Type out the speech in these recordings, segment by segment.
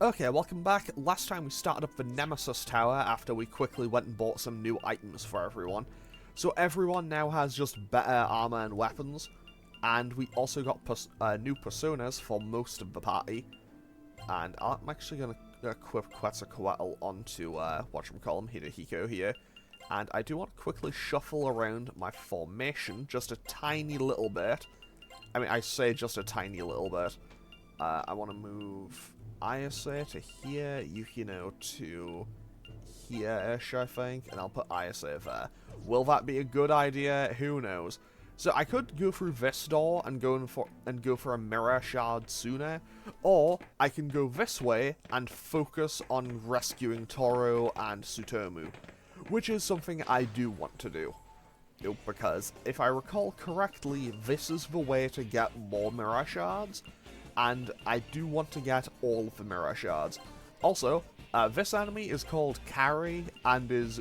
Okay, welcome back. Last time we started up the Nemesis Tower after we quickly went and bought some new items for everyone. So everyone now has just better armor and weapons, and we also got new personas for most of the party. And I'm actually going to equip Quetzalcoatl onto, whatchamacallem, Hidehiko here. And I do want to quickly shuffle around my formation just a tiny little bit. I mean, I say just a tiny little bit. I want to move Ayase to here, Yukino to here-ish, I think, and I'll put Ayase there. Will that be a good idea? Who knows? So I could go through this door and go for a mirror shard sooner, or I can go this way and focus on rescuing Toro and Tsutomu, which is something I do want to do. Because if I recall correctly, this is the way to get more mirror shards, and I do want to get all of the mirror shards. Also, this enemy is called Carry, and is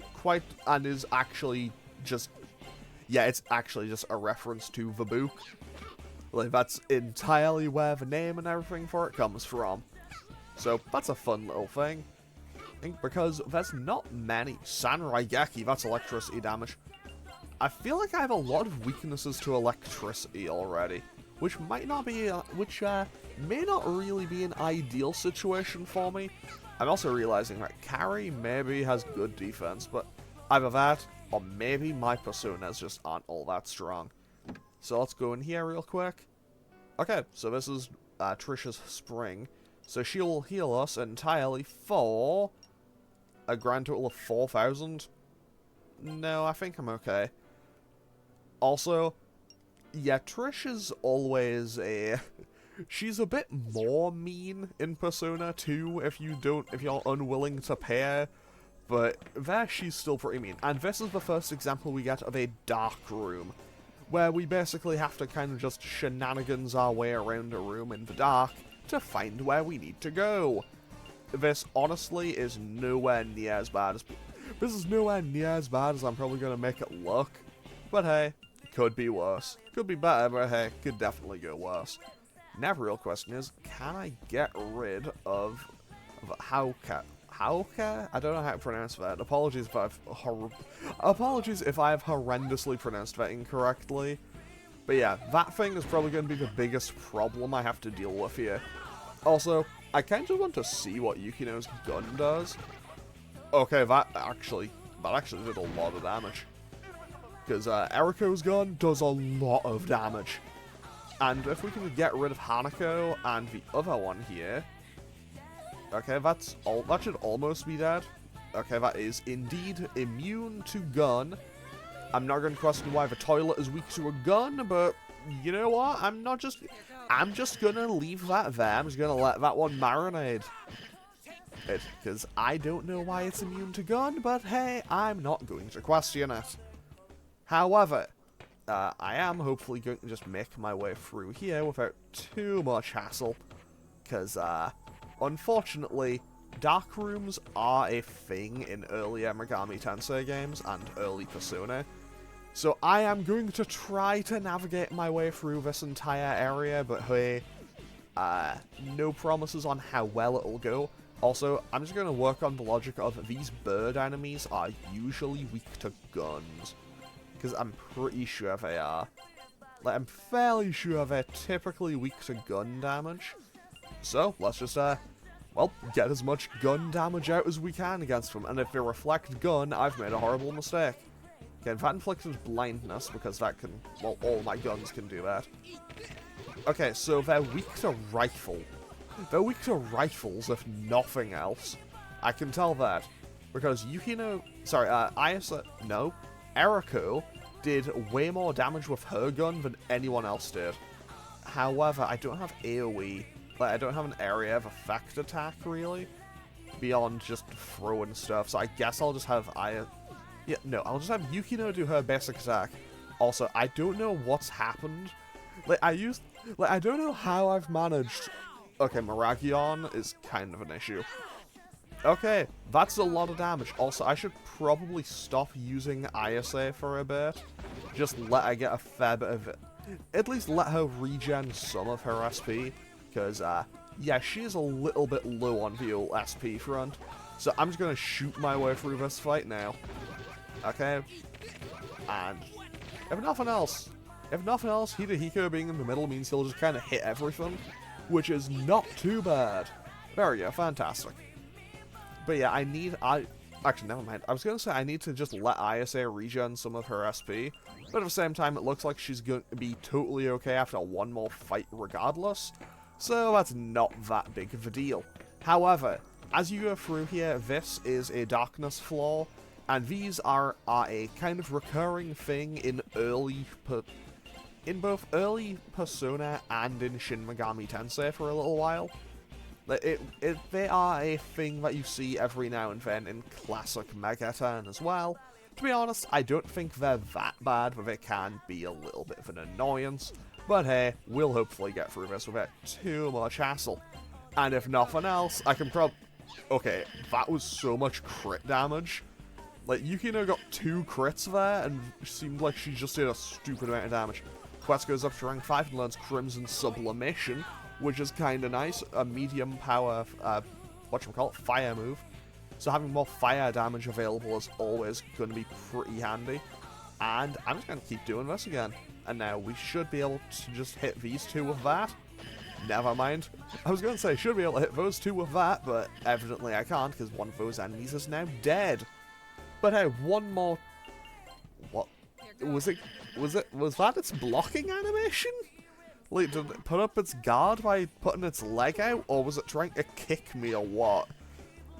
actually just, yeah, it's actually just a reference to the book. Like, that's entirely where the name and everything for it comes from. So, that's a fun little thing. I think because there's not many. Samurai Geki, that's electricity damage. I feel like I have a lot of weaknesses to electricity already, which may not really be an ideal situation for me. I'm also realizing that Carry maybe has good defense, but either that, or maybe my personas just aren't all that strong. So let's go in here real quick. Okay, so this is Trisha's Spring. So she'll heal us entirely for a grand total of 4,000. No, I think I'm okay. Also, yeah, Trish is always she's a bit more mean in Persona 2 if you're unwilling to pay her, but there she's still pretty mean. And this is the first example we get of a dark room, where we basically have to kind of just shenanigans our way around a room in the dark to find where we need to go. This honestly is nowhere near as bad as I'm probably gonna make it look. But hey, could be worse. Could be better, but hey, could definitely go worse. Now the real question is, can I get rid of Hauka? Hauka? I don't know how to pronounce that. Apologies if I've horrendously pronounced that incorrectly. But yeah, that thing is probably going to be the biggest problem I have to deal with here. Also, I kind of want to see what Yukino's gun does. Okay, that actually did a lot of damage. Because Eriko's gun does a lot of damage. And if we can get rid of Hanako and the other one here... Okay, that should almost be dead. Okay, that is indeed immune to gun. I'm not going to question why the toilet is weak to a gun, but you know what? I'm just going to leave that there. I'm just going to let that one marinate. Because I don't know why it's immune to gun, but hey, I'm not going to question it. However, I am hopefully going to just make my way through here without too much hassle, because, unfortunately, dark rooms are a thing in earlier Megami Tensei games and early Persona, so I am going to try to navigate my way through this entire area, but hey, no promises on how well it'll go. Also, I'm just going to work on the logic of these bird enemies are usually weak to guns. Because I'm pretty sure they are. Like, I'm fairly sure they're typically weak to gun damage. So, let's just, well, get as much gun damage out as we can against them. And if they reflect gun, I've made a horrible mistake. Okay, that inflicted blindness, because that can, well, all my guns can do that. Okay, so they're weak to rifle. They're weak to rifles, if nothing else. I can tell that. Because Eriko did way more damage with her gun than anyone else did. However, I don't have AoE. Like, I don't have an area of effect attack, really. Beyond just throwing stuff, so I guess I'll just have I'll just have Yukino do her basic attack. Also, I don't know what's happened. I don't know how I've managed... Okay, Miragion is kind of an issue. Okay, that's a lot of damage. Also, I should probably stop using Ayase for a bit. Just let her get a fair bit of it. At least let her regen some of her SP. Because, yeah, she is a little bit low on the old SP front. So I'm just going to shoot my way through this fight now. Okay. And if nothing else, Hidehiko being in the middle means he'll just kind of hit everything, which is not too bad. There we go, fantastic. But yeah, actually, never mind. I was going to say I need to just let Isa regen some of her SP, but at the same time, it looks like she's going to be totally okay after one more fight regardless, so that's not that big of a deal. However, as you go through here, this is a darkness flaw, and these are a kind of recurring thing in both early Persona and in Shin Megami Tensei for a little while. They are a thing that you see every now and then in classic Megaton as well. To be honest, I don't think they're that bad, but they can be a little bit of an annoyance. But hey, we'll hopefully get through this without too much hassle. And if nothing else, I can okay, that was so much crit damage. Like, Yukino got 2 crits there, and seemed like she just did a stupid amount of damage. Quest goes up to rank 5 and learns Crimson Sublimation, which is kind of nice. A medium power, fire move. So having more fire damage available is always going to be pretty handy. And I'm just going to keep doing this again. And now we should be able to just hit these 2 with that. Never mind. I was going to say, should be able to hit those 2 with that, but evidently I can't, because one of those enemies is now dead. But hey, one more... What? Was that its blocking animation? Like, did it put up its guard by putting its leg out, or was it trying to kick me or what?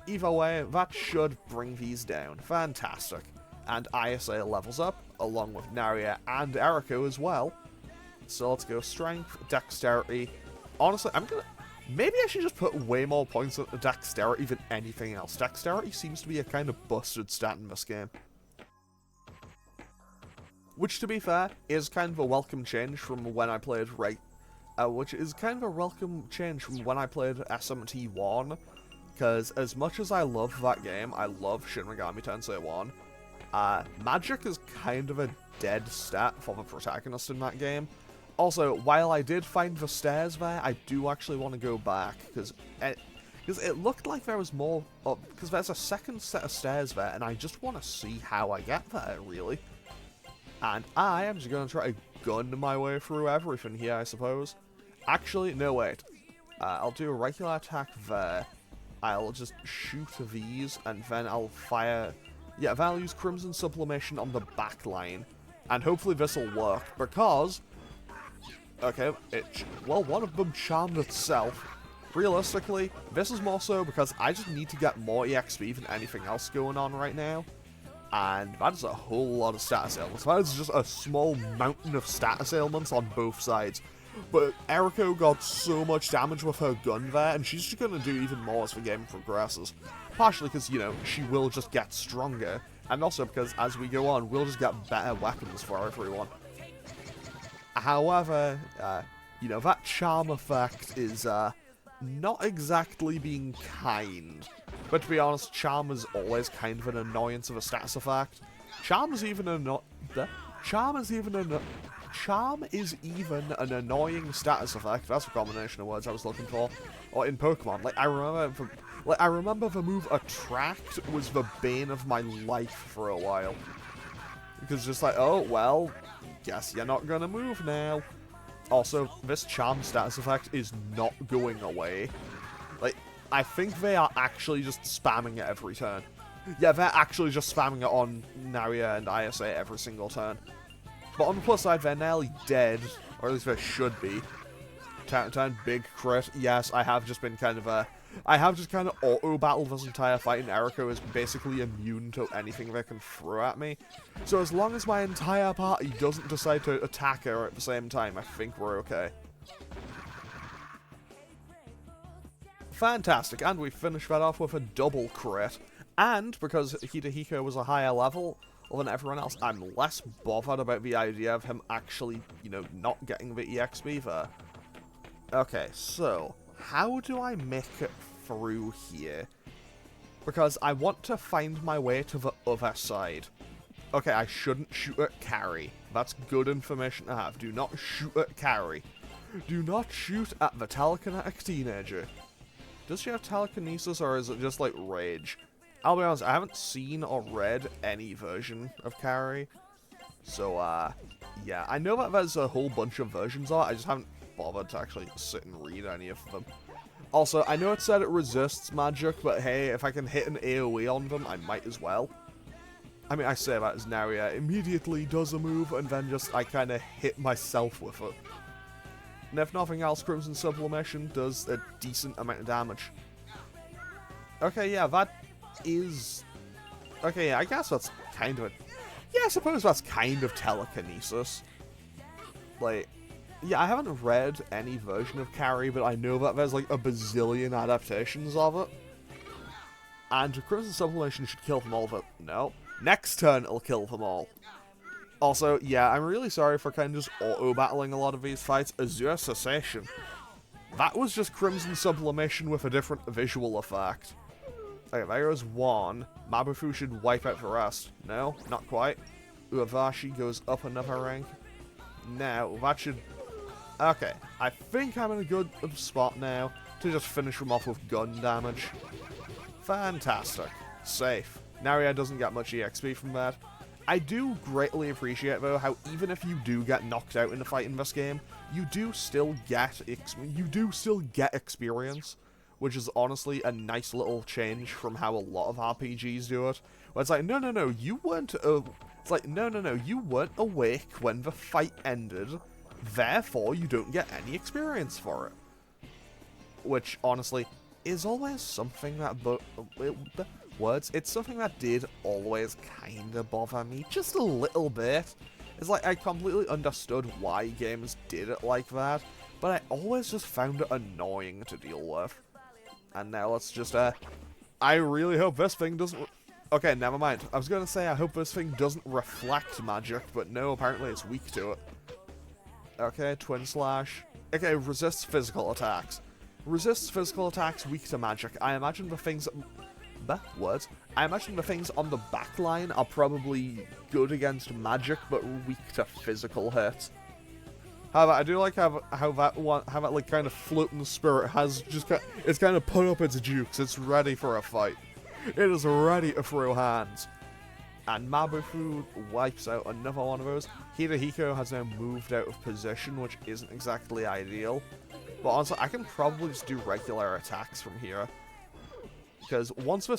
Either way, that should bring these down. Fantastic. And Isa levels up, along with Naria and Eriko as well. So let's go Strength, Dexterity. Honestly, maybe I should just put way more points into Dexterity than anything else. Dexterity seems to be a kind of busted stat in this game. Which, to be fair, is kind of a welcome change from when I played SMT1, because as much as I love that game, I love Shin Megami Tensei 1, magic is kind of a dead stat for the protagonist in that game. Also, while I did find the stairs there, I do actually want to go back, because it looked like there was more, because there's a second set of stairs there, and I just want to see how I get there, really. And I am just going to try to gun my way through everything here, I suppose. Actually, no, wait. I'll do a regular attack there. I'll just shoot these, and then I'll fire... Yeah, then I'll use Crimson Sublimation on the back line. And hopefully this will work, because... Okay, well, one of them charmed itself. Realistically, this is more so because I just need to get more EXP than anything else going on right now. And that is a whole lot of status ailments. That is just a small mountain of status ailments on both sides. But Eriko got so much damage with her gun there, and she's just going to do even more as the game progresses. Partially because, you know, she will just get stronger, and also because as we go on, we'll just get better weapons for everyone. However, you know, that charm effect is not exactly being kind. But to be honest, charm is always kind of an annoyance of a status effect. Charm is even an annoying status effect. That's a combination of words I was looking for. Or in Pokemon, like I remember the move Attract was the bane of my life for a while. Because just like, oh well, guess you're not gonna move now. Also, this charm status effect is not going away. Like, I think they are actually just spamming it every turn. Yeah, they're actually just spamming it on Naria and Isa every single turn. But on the plus side, they're nearly dead, or at least they should be. Turn big crit. Yes, I have just been kind of auto-battled this entire fight, and Eriko is basically immune to anything they can throw at me. So as long as my entire party doesn't decide to attack her at the same time, I think we're okay. Fantastic, and we finished that off with a double crit. And because Hidehiko was a higher level than everyone else, I'm less bothered about the idea of him actually, you know, not getting the EXP there. Okay, so how do I make it through here? Because I want to find my way to the other side. Okay, I shouldn't shoot at Carrie. That's good information to have. Do not shoot at Carrie. Do not shoot at the telekinetic teenager. Does she have telekinesis, or is it just, like, rage? I'll be honest, I haven't seen or read any version of Carrie. So, yeah. I know that there's a whole bunch of versions of it, I just haven't bothered to actually sit and read any of them. Also, I know it said it resists magic, but hey, if I can hit an AoE on them, I might as well. I mean, I say that as Naria immediately does a move, and then just, I kind of hit myself with it. And if nothing else, Crimson Sublimation does a decent amount of damage. Okay, yeah, that is... Okay, yeah, I guess that's kind of a... Yeah, I suppose that's kind of telekinesis. Like, yeah, I haven't read any version of Carrie, but I know that there's like a bazillion adaptations of it. And Crimson Sublimation should kill them all, but no. Next turn, it'll kill them all. Also, yeah, I'm really sorry for kind of just auto-battling a lot of these fights. Azure Cessation. That was just Crimson Sublimation with a different visual effect. Okay, there goes one. Mabufu should wipe out the rest. No, not quite. Uavashi goes up another rank. Now, that should... Okay, I think I'm in a good spot now to just finish them off with gun damage. Fantastic. Safe. Naria doesn't get much EXP from that. I do greatly appreciate, though, how even if you do get knocked out in a fight in this game, you do still get experience, which is honestly a nice little change from how a lot of RPGs do it. Where it's like, no, you weren't. It's like, no, you weren't awake when the fight ended, therefore you don't get any experience for it. Which honestly is always something that, it's something that did always kind of bother me, just a little bit. It's like, I completely understood why games did it like that, but I always just found it annoying to deal with. And now let's just, I really hope this thing doesn't... Okay, never mind. I was going to say I hope this thing doesn't reflect magic, but no, apparently it's weak to it. Okay, Twin Slash. Okay, resists physical attacks. Resists physical attacks, weak to magic. I imagine the things... I imagine the things on the back line are probably good against magic, but weak to physical hits. However, I do like how that like kind of floating spirit has just it's kind of put up its dukes. It's ready for a fight. It is ready to throw hands. And Mabufu wipes out another one of those. Hidehiko has now moved out of position, which isn't exactly ideal. But honestly, I can probably just do regular attacks from here. Because once the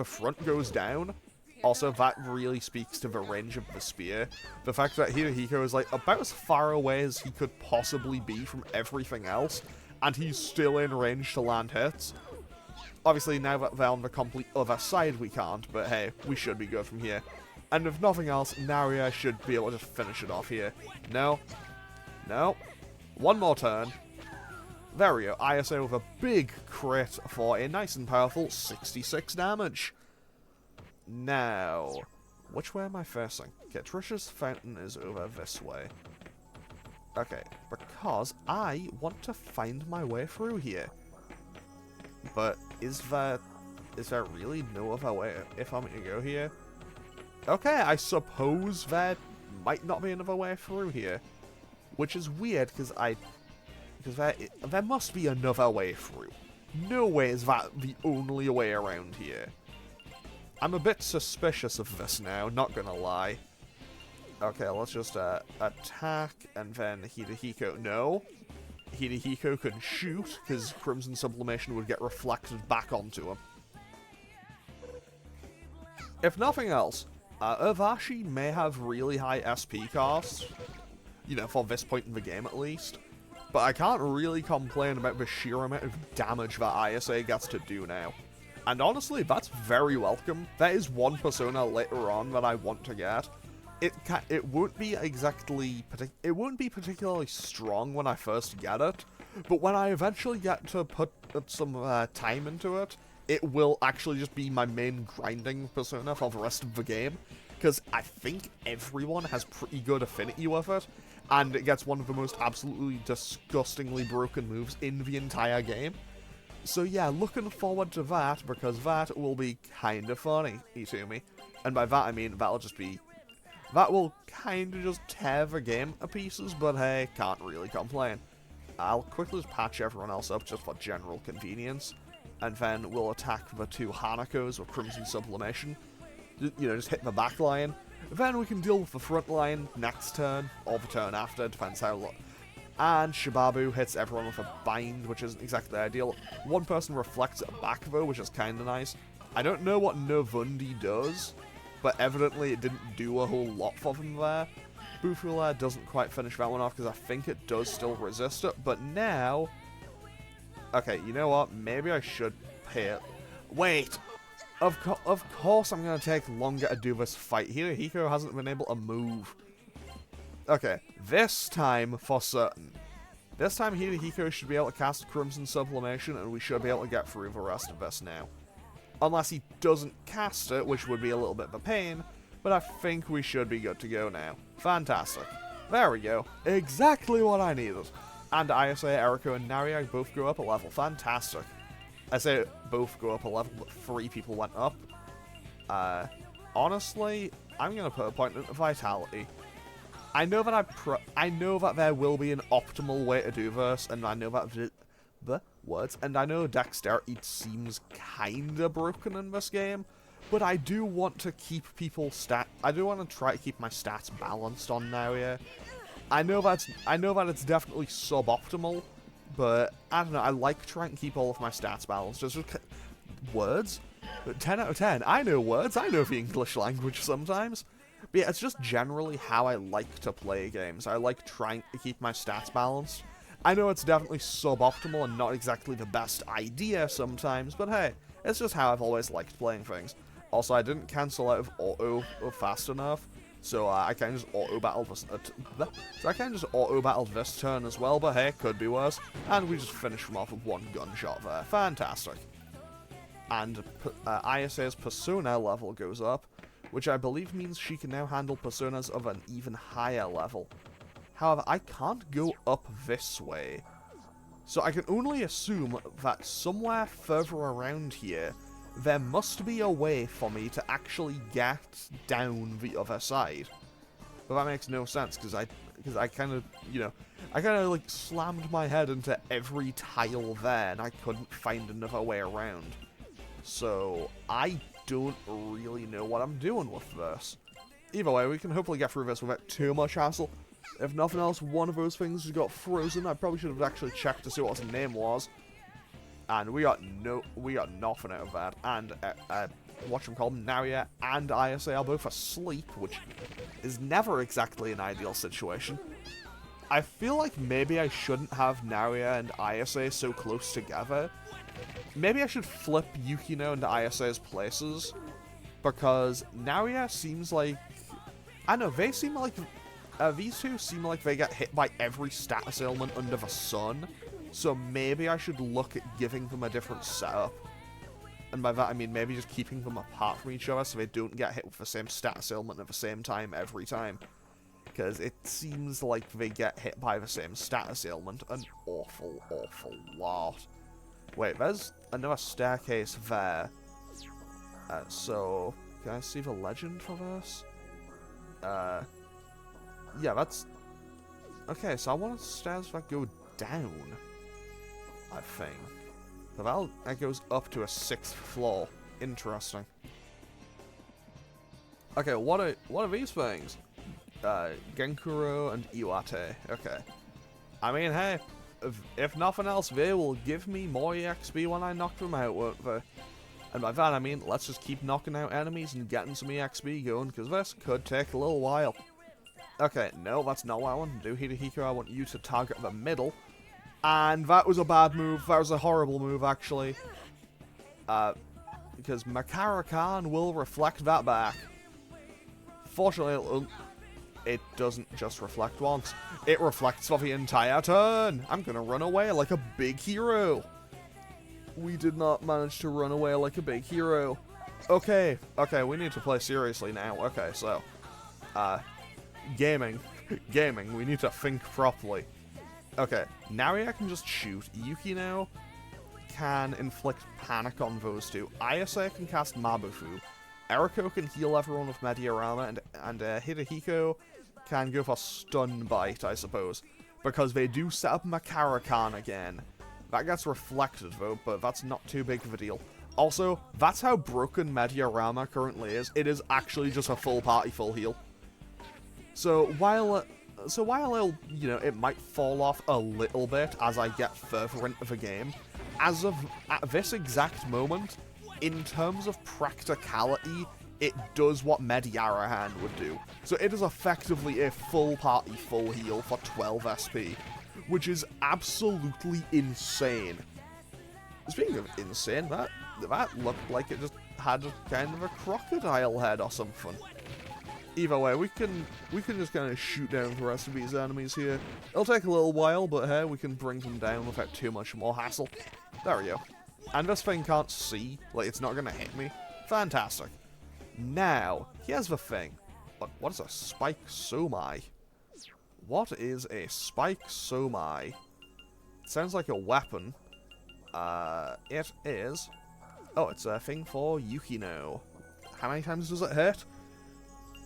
front goes down, also that really speaks to the range of the spear. The fact that Hidehiko is like about as far away as he could possibly be from everything else, and he's still in range to land hits. Obviously, now that they're on the complete other side, we can't, but hey, we should be good from here. And if nothing else, Naria should be able to finish it off here. No. No. One more turn. There we go, ISO with a big crit for a nice and powerful 66 damage. Now, which way am I facing? Okay, Trisha's fountain is over this way. Okay, because I want to find my way through here. But is there really no other way if I'm going to go here? Okay, I suppose there might not be another way through here. Which is weird, because there must be another way through. No way is that the only way around here. I'm a bit suspicious of this now, not gonna lie. Okay, let's just attack, and then Hidehiko... No. Hidehiko can shoot, because Crimson Sublimation would get reflected back onto him. If nothing else, Uavashi may have really high SP costs. You know, for this point in the game at least. But I can't really complain about the sheer amount of damage that ISA gets to do now. And honestly, that's very welcome. That is one persona later on that I want to get. It won't be particularly strong when I first get it, but when I eventually get to put some time into it, it will actually just be my main grinding persona for the rest of the game, because I think everyone has pretty good affinity with it, and it gets one of the most absolutely disgustingly broken moves in the entire game. So yeah, looking forward to that, because that will be kind of funny to me. And by that I mean, that will kind of just tear the game to pieces, but hey, can't really complain. I'll quickly just patch everyone else up just for general convenience. And then we'll attack the 2 Hanakos with Crimson Sublimation. You know, just hit the back line. Then we can deal with the front line next turn, or the turn after, depends how long. And Shibabu hits everyone with a bind, which isn't exactly ideal. One person reflects it back though, which is kind of nice. I don't know what Novundi does, but evidently it didn't do a whole lot for them there. Bufula doesn't quite finish that one off because I think it does still resist it, but now... Okay, you know what? Maybe I should hit... Wait! Of course I'm going to take longer to do this fight. Hirohiko hasn't been able to move. Okay, this time for certain. This time Hirohiko should be able to cast Crimson Sublimation and we should be able to get through the rest of this now. Unless he doesn't cast it, which would be a little bit of a pain, but I think we should be good to go now. Fantastic. There we go. Exactly what I needed. And Ayase, Eriko, and Naria both go up a level. Fantastic. I say both go up a level, but 3 people went up. Honestly, I'm going to put a point into Vitality. I know that I know that there will be an optimal way to do this, and I know that and I know Dexterity seems kinda broken in this game, but I do want to keep I do want to try to keep my stats balanced on Naria. I know that it's definitely suboptimal, but I don't know, I like trying to keep all of my stats balanced. Just words? 10 out of 10. I know words, I know the English language sometimes. But yeah, it's just generally how I like to play games. I like trying to keep my stats balanced. I know it's definitely suboptimal and not exactly the best idea sometimes, but hey, it's just how I've always liked playing things. Also, I didn't cancel out of auto fast enough, so I can just auto battle this turn as well. But hey, could be worse. And we just finish them off with 1 gunshot there. Fantastic. And Ayase's persona level goes up, which I believe means she can now handle personas of an even higher level. However, I can't go up this way, so I can only assume that somewhere further around here, there must be a way for me to actually get down the other side. But that makes no sense, because I kind of, you know, I kind of like slammed my head into every tile there, and I couldn't find another way around. So, I don't really know what I'm doing with this. Either way, we can hopefully get through this without too much hassle. If nothing else, one of those things just got frozen. I probably should have actually checked to see what his name was. And we got nothing out of that. And whatchamacallit, Naria and Ayase are both asleep, which is never exactly an ideal situation. I feel like maybe I shouldn't have Naria and Ayase so close together. Maybe I should flip Yukino and Ayase's places, because Naria seems like... I don't know, they seem like... these two seem like they get hit by every status ailment under the sun, so maybe I should look at giving them a different setup. And by that I mean maybe just keeping them apart from each other so they don't get hit with the same status ailment at the same time every time. Because it seems like they get hit by the same status ailment an awful, awful lot. Wait, there's another staircase there. So, can I see the legend for this? Yeah, that's... Okay, so I want stairs that go down, I think. But that goes up to a 6th floor. Interesting. Okay, what are these things? Genkuro and Iwate. Okay. I mean, hey, if nothing else, they will give me more EXP when I knock them out, won't they? And by that I mean, let's just keep knocking out enemies and getting some EXP going, because this could take a little while. Okay, no, that's not what I want to do, Hirohiko. I want you to target the middle. And that was a bad move. That was a horrible move, actually. Because Makara-kan will reflect that back. Fortunately, it doesn't just reflect once. It reflects for the entire turn. I'm gonna run away like a big hero. We did not manage to run away like a big hero. Okay, we need to play seriously now. Okay, so, gaming, we need to think properly. Okay, Naria can just shoot. Yukino can inflict panic on those two. Ayase can cast Mabufu. Eriko can heal everyone with Mediarama, and Hirohiko can go for Stun Bite, I suppose. because they do set up Makarakan again. That gets reflected though, but that's not too big of a deal. Also, that's how broken Mediarama currently is. It is actually just a full party, full heal. So while it'll, you know, it might fall off a little bit as I get further into the game, as of at this exact moment, in terms of practicality, it does what Mediarahan would do. So it is effectively a full party, full heal for 12 SP, which is absolutely insane. Speaking of insane, that looked like it just had kind of a crocodile head or something. Either way, we can just kind of shoot down the rest of these enemies here. It'll take a little while, but hey, we can bring them down without too much more hassle. There we go. And this thing can't see, like it's not gonna hit me. Fantastic. Now, here's the thing. What is a Spike Somai? What is a Spike Somai? It sounds like a weapon. It is... Oh, it's a thing for Yukino. How many times does it hit?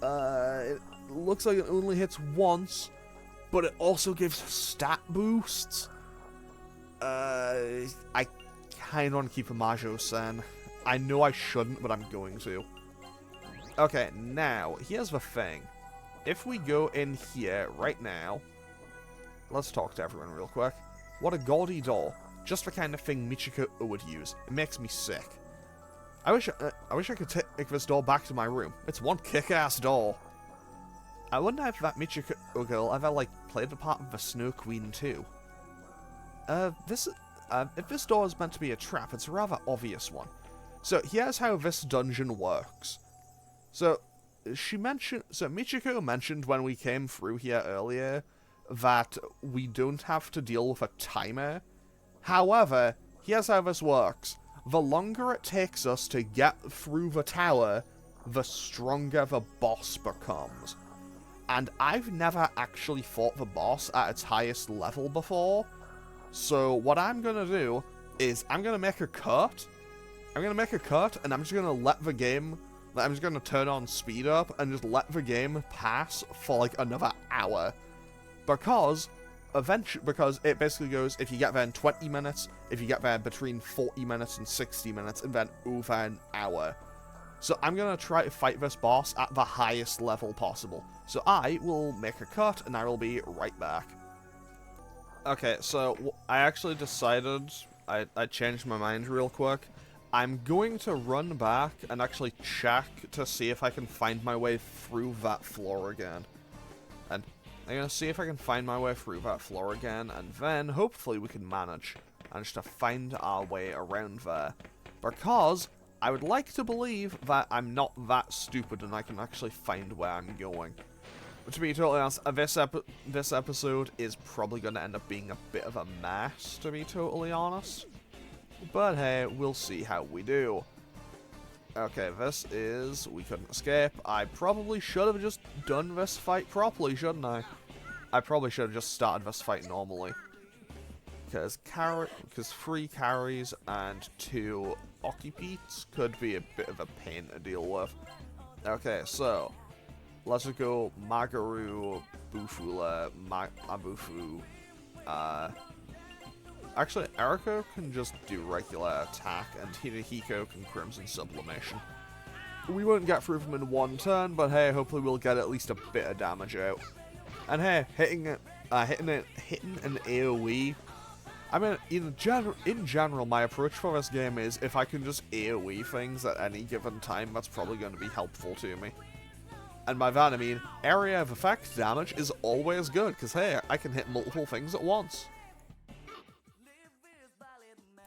It looks like it only hits once, but it also gives stat boosts. I kind of want to keep a Majo-sen. I know I shouldn't, but I'm going to. Okay, now, here's the thing. If we go in here right now, let's talk to everyone real quick. What a gaudy doll. Just the kind of thing Michiko would use. It makes me sick. I wish I could take this doll back to my room. It's one kick-ass doll. I wonder if that Michiko girl ever, like, played the part of the Snow Queen too. If this door is meant to be a trap, it's a rather obvious one. So here's how this dungeon works. So Michiko mentioned when we came through here earlier that we don't have to deal with a timer. However, here's how this works. The longer it takes us to get through the tower, the stronger the boss becomes. And I've never actually fought the boss at its highest level before. So what I'm gonna do is I'm gonna make a cut. And I'm just gonna let the game... I'm just gonna turn on speed up and just let the game pass for like another hour. Because it basically goes, if you get there in 20 minutes, if you get there between 40 minutes and 60 minutes, and then over an hour. So I'm going to try to fight this boss at the highest level possible. So I will make a cut, and I will be right back. Okay, so I actually decided, I changed my mind real quick. I'm going to run back and actually check to see if I can find my way through that floor again. And I'm going to see if I can find my way through that floor again, and then hopefully we can manage to find our way around there. Because I would like to believe that I'm not that stupid and I can actually find where I'm going. But to be totally honest, this episode is probably going to end up being a bit of a mess, to be totally honest. But hey, we'll see how we do. Okay, we couldn't escape. I probably should have just done this fight properly, shouldn't I? I probably should have just started this fight normally. Because 3 carries and 2 occupeats could be a bit of a pain to deal with. Okay, so let's just go Magaru, Bufula, Abufu. Actually, Eriko can just do regular attack, and Hidehiko can Crimson Sublimation. We won't get through them in one turn, but hey, hopefully we'll get at least a bit of damage out. And hey, hitting an AoE. I mean, in general, my approach for this game is if I can just AoE things at any given time, that's probably going to be helpful to me. And by that I mean, area of effect damage is always good, because hey, I can hit multiple things at once.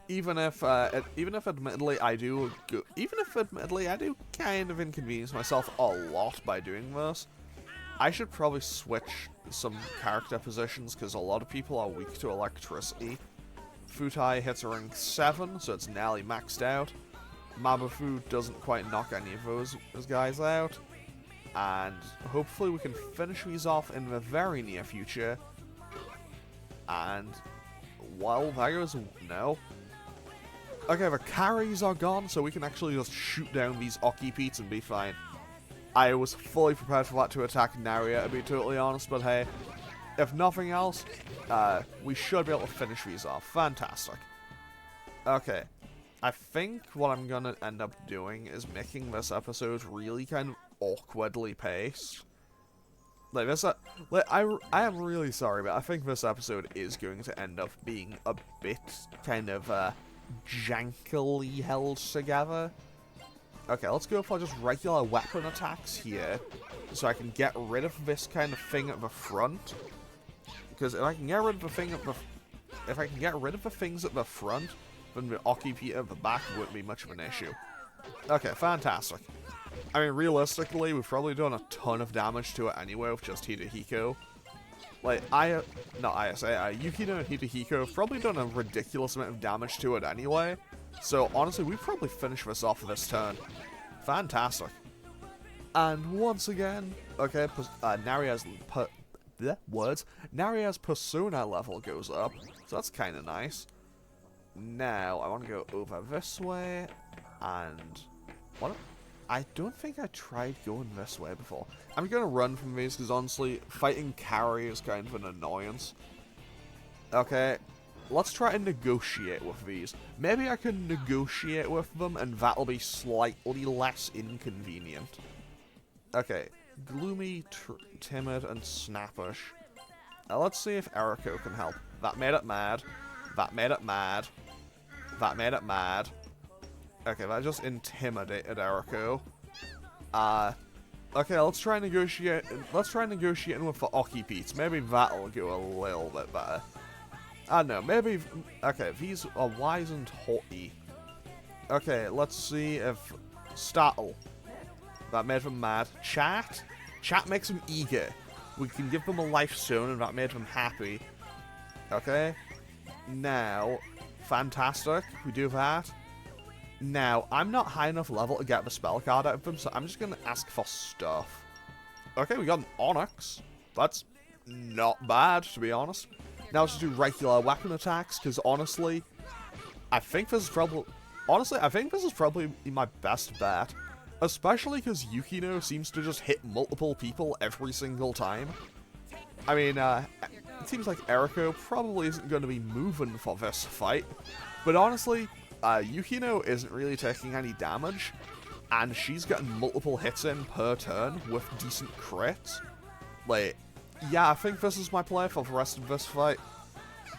Even if admittedly I do kind of inconvenience myself a lot by doing this, I should probably switch some character positions because a lot of people are weak to electricity. Futai hits a rank 7, so it's nearly maxed out. Mabufu doesn't quite knock any of those guys out. And hopefully we can finish these off in the very near future. And, well, that goes... no. Okay, the carries are gone, so we can actually just shoot down these occupeats and be fine. I was fully prepared for that to attack Naria, to be totally honest, but hey, if nothing else, we should be able to finish these off. Fantastic. Okay. I think what I'm gonna end up doing is making this episode really kind of awkwardly paced. Like this, like I am really sorry, but I think this episode is going to end up being a bit kind of jankily held together. Okay, let's go for just regular weapon attacks here, so I can get rid of this kind of thing at the front. Because if I can get rid of the thing at the, if I can get rid of the things at the front, then the occupy at the back wouldn't be much of an issue. Okay, fantastic. I mean, realistically, we've probably done a ton of damage to it anyway with just Hidehiko. Like, Yukino and Hidehiko have probably done a ridiculous amount of damage to it anyway. So, honestly, we probably finish this off this turn. Fantastic. And once again, okay, Naria's persona level goes up, so that's kind of nice. Now, I want to go over this way, and what? I don't think I tried going this way before. I'm going to run from these, because honestly, fighting carry is kind of an annoyance. Okay, let's try to negotiate with these. Maybe I can negotiate with them, and that'll be slightly less inconvenient. Okay, gloomy, timid, and snappish. Let's see if Eriko can help. That made it mad. That made it mad. That made it mad. Okay, that just intimidated Eriko. Okay, let's try negotiating with the Occupites. Maybe that'll go a little bit better. I don't know, maybe... Okay, these are wise and haughty. Okay, let's see if... Startle. That made them mad. Chat? Chat makes them eager. We can give them a life stone, and that made them happy. Okay. Now, fantastic. We do that. Now, I'm not high enough level to get the spell card out of them, so I'm just going to ask for stuff. Okay, we got an Onyx. That's not bad, to be honest. Now let's just do regular weapon attacks, because honestly, I think this is probably my best bet. Especially because Yukino seems to just hit multiple people every single time. I mean, it seems like Eriko probably isn't going to be moving for this fight. But honestly, Yukino isn't really taking any damage, and she's getting multiple hits in per turn with decent crits. Like, yeah, I think this is my play for the rest of this fight.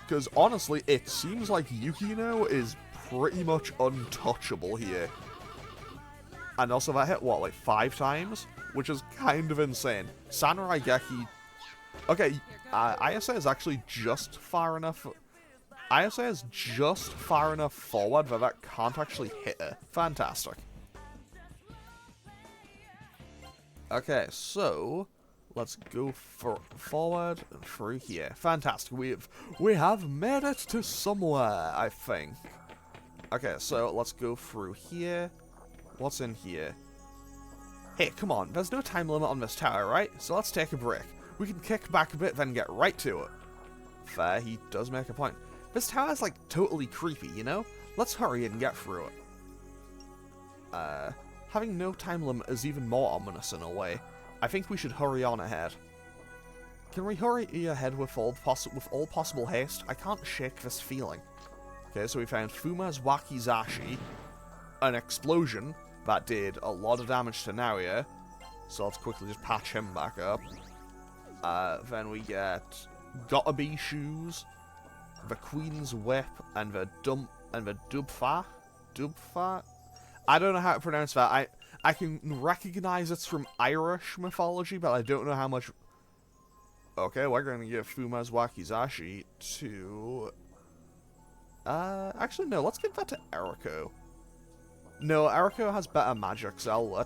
Because honestly, it seems like Yukino is pretty much untouchable here. And also that hit, what, like 5 times? Which is kind of insane. Samurai Geki... Okay, ISA is actually just far enough... ISA is just far enough forward that that can't actually hit her. Fantastic. Okay, so... Let's go forward and through here. Fantastic. We have made it to somewhere, I think. Okay, so let's go through here. What's in here? Hey, come on. There's no time limit on this tower, right? So let's take a break. We can kick back a bit, then get right to it. Fair, he does make a point. This tower's like totally creepy, you know? Let's hurry and get through it. Having no time limit is even more ominous in a way. I think we should hurry on ahead. Can we hurry ahead with all possible haste? I can't shake this feeling. Okay, so we found Fuma's Wakizashi, an explosion that did a lot of damage to Naria. So let's quickly just patch him back up. Then we get Gotta Be Shoes, the Queen's Whip, and the Dubfa. Dubfa? I don't know how to pronounce that. I can recognize it's from Irish mythology, but I don't know how much... Okay, we're going to give Fuma's Wakizashi to... actually, no, let's give that to Eriko. No, Eriko has better magic, so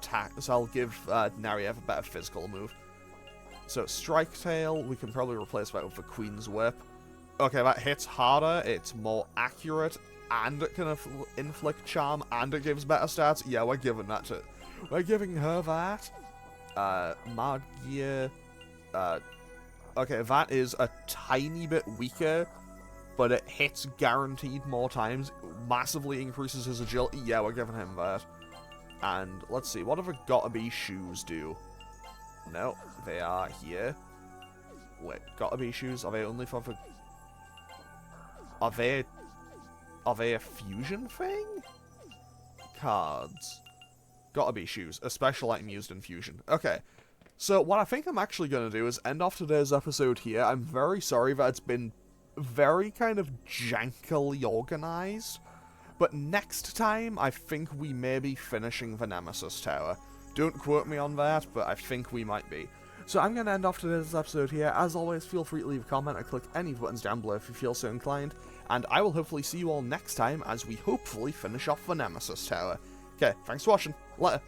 I'll give Nariev a better physical move. So, Strike Tail, we can probably replace that with the Queen's Whip. Okay, that hits harder, it's more accurate, and it can inflict charm, and it gives better stats. Yeah, we're giving that to... We're giving her that. Magia. Okay, that is a tiny bit weaker, but it hits guaranteed more times. Massively increases his agility. Yeah, we're giving him that. And let's see, what have the Gotta Be Shoes do? No, they are here. Wait, gotta be shoes? Are they only for... Are they a fusion thing? Cards. Gotta be shoes. A special item used in fusion. Okay. So, what I think I'm actually going to do is end off today's episode here. I'm very sorry that it's been very kind of jankily organized. But next time, I think we may be finishing the Nemesis Tower. Don't quote me on that, but I think we might be. So I'm going to end off today's episode here. As always, feel free to leave a comment or click any buttons down below if you feel so inclined. And I will hopefully see you all next time as we hopefully finish off the Nemesis Tower. Okay, thanks for watching. Later.